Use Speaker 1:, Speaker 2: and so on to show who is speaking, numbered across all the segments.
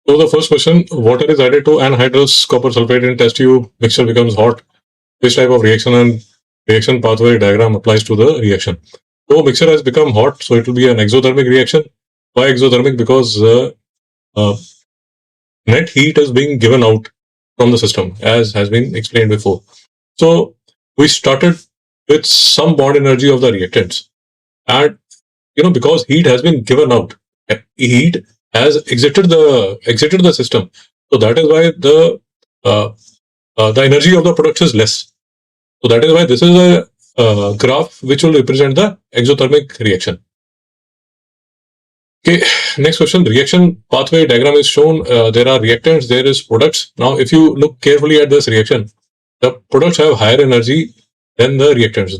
Speaker 1: So the first question, water is added to anhydrous copper sulfate in test tube, mixture becomes hot. Which type of reaction and reaction pathway diagram applies to the reaction? So mixture has become hot, so it will be an exothermic reaction. Why exothermic? Because uh, net heat is being given out from the system, as has been explained before. So we started with some bond energy of the reactants, and because heat has been given out, heat has exited the system. So that is why the energy of the product is less. So that is why this is a graph which will represent the exothermic reaction. Okay, next question. Reaction pathway diagram is shown. There are reactants, there is products. Now, if you look carefully at this reaction, the products have higher energy than the reactants.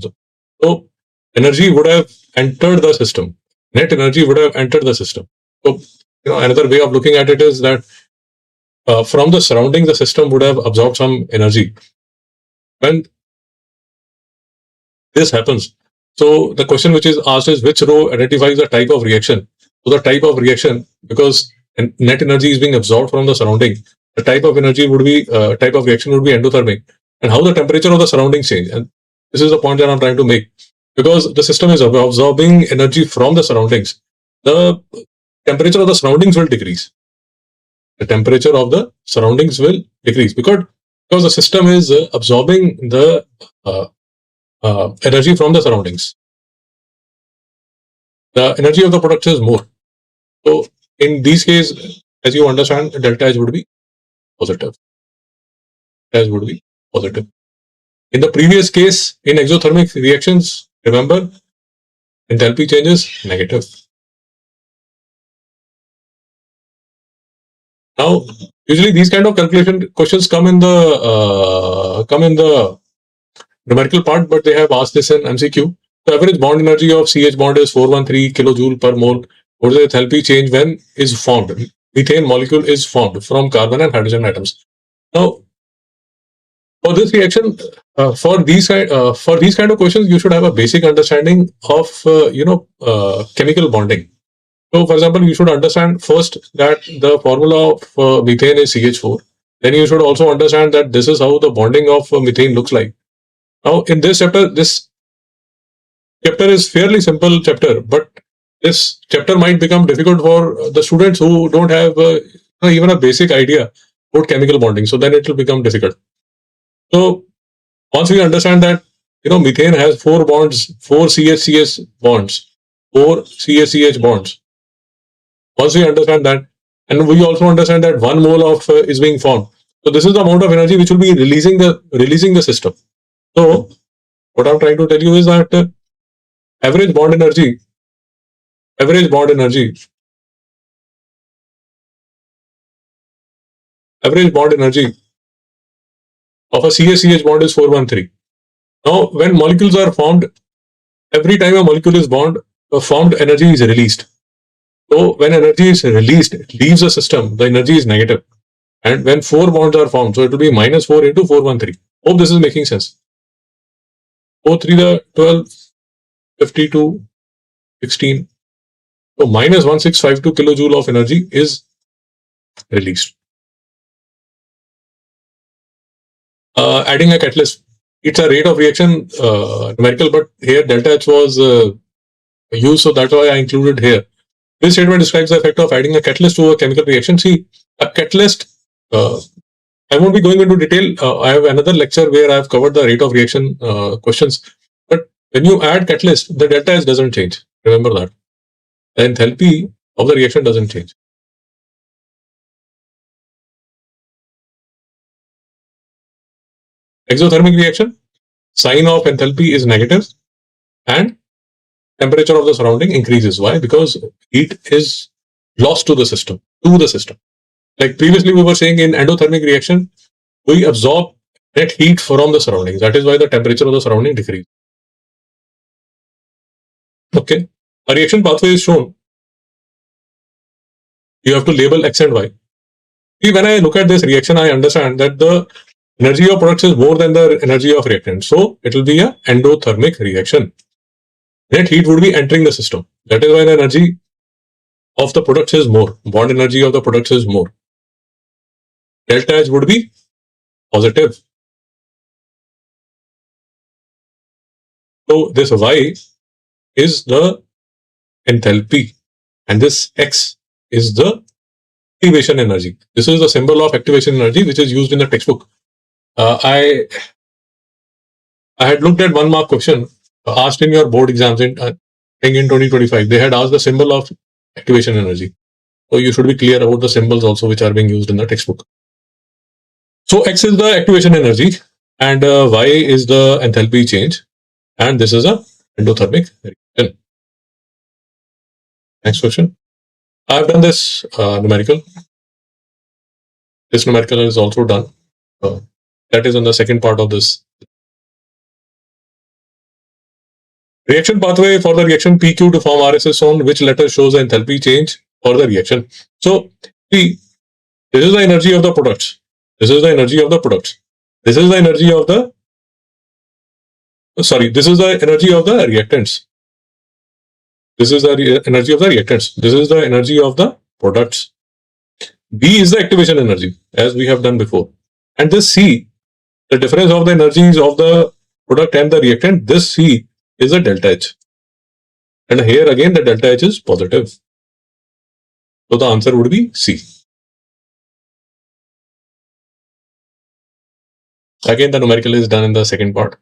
Speaker 1: So energy would have entered the system. Net energy would have entered the system. So, another way of looking at it is that from the surroundings, the system would have absorbed some energy. When this happens, so the question which is asked is which row identifies the type of reaction? So the type of reaction, because net energy is being absorbed from the surrounding, the type of energy would be type of reaction would be endothermic, and how the temperature of the surroundings change. And this is the point that I'm trying to make. Because the system is absorbing energy from the surroundings, the temperature of the surroundings will decrease. The temperature of the surroundings will decrease because the system is absorbing the energy from the surroundings. The energy of the product is more. So in these cases, as you understand, delta H would be positive. H would be positive. In the previous case, in exothermic reactions, remember, enthalpy change is negative. Now, usually these kind of calculation questions come in the numerical part, but they have asked this in MCQ. The average bond energy of CH bond is 413 kilojoule per mole. What is the enthalpy change when is formed? Methane molecule is formed from carbon and hydrogen atoms. Now, for this reaction, for these kind of questions, you should have a basic understanding of chemical bonding. So, for example, you should understand first that the formula of methane is CH4. Then you should also understand that this is how the bonding of methane looks like. Now, in this chapter is fairly simple chapter, but this chapter might become difficult for the students who don't have even a basic idea about chemical bonding. So then it will become difficult. So once we understand that methane has 4 bonds, 4 CH bonds, 4 CH bonds. Once we understand that, and we also understand that 1 mole of is being formed. So this is the amount of energy which will be releasing the system. So what I'm trying to tell you is that average bond energy of a CH bond is 413. Now, when molecules are formed, every time a molecule is formed, energy is released. So when energy is released, it leaves the system, the energy is negative. And when 4 bonds are formed, so it will be minus 4 into 413. Hope this is making sense. 4 3 the 12, 52, 16. So minus 1652 kilojoule of energy is released. Adding a catalyst, it's a rate of reaction numerical, but here delta H was used, so that's why I included here. This statement describes the effect of adding a catalyst to a chemical reaction. See, a catalyst, I won't be going into detail. I have another lecture where I have covered the rate of reaction questions. But when you add catalyst, the delta H doesn't change. Remember that. The enthalpy of the reaction doesn't change. Exothermic reaction, sign of enthalpy is negative and temperature of the surrounding increases. Why? Because heat is lost to the system. Like previously we were saying, in endothermic reaction, we absorb net heat from the surroundings. That is why the temperature of the surrounding decreases. Okay. A reaction pathway is shown. You have to label X and Y. See, when I look at this reaction, I understand that the energy of products is more than the energy of reactant. So it will be an endothermic reaction. Net heat would be entering the system. That is why the energy of the products is more. Bond energy of the products is more. delta H would be positive. So this Y is the enthalpy and this X is the activation energy. This is the symbol of activation energy which is used in the textbook. I had looked at 1 mark question asked in your board exams in 2025. They had asked the symbol of activation energy. So you should be clear about the symbols also which are being used in the textbook. So X is the activation energy and Y is the enthalpy change, and this is a endothermic reaction. Next question. I've done this numerical. This numerical is also done. That is on the second part of this. Reaction pathway for the reaction PQ to form RS is shown. Which letter shows the enthalpy change for the reaction? So, see, this is the energy of the products. This is the energy of the products. This is the energy of the, this is the energy of the reactants. This is the energy of the reactants. This is the energy of the products. B is the activation energy, as we have done before. And this C, the difference of the energies of the product and the reactant, this C is the delta H. And here again the delta H is positive. So the answer would be C. Again, the numerical is done in the second part.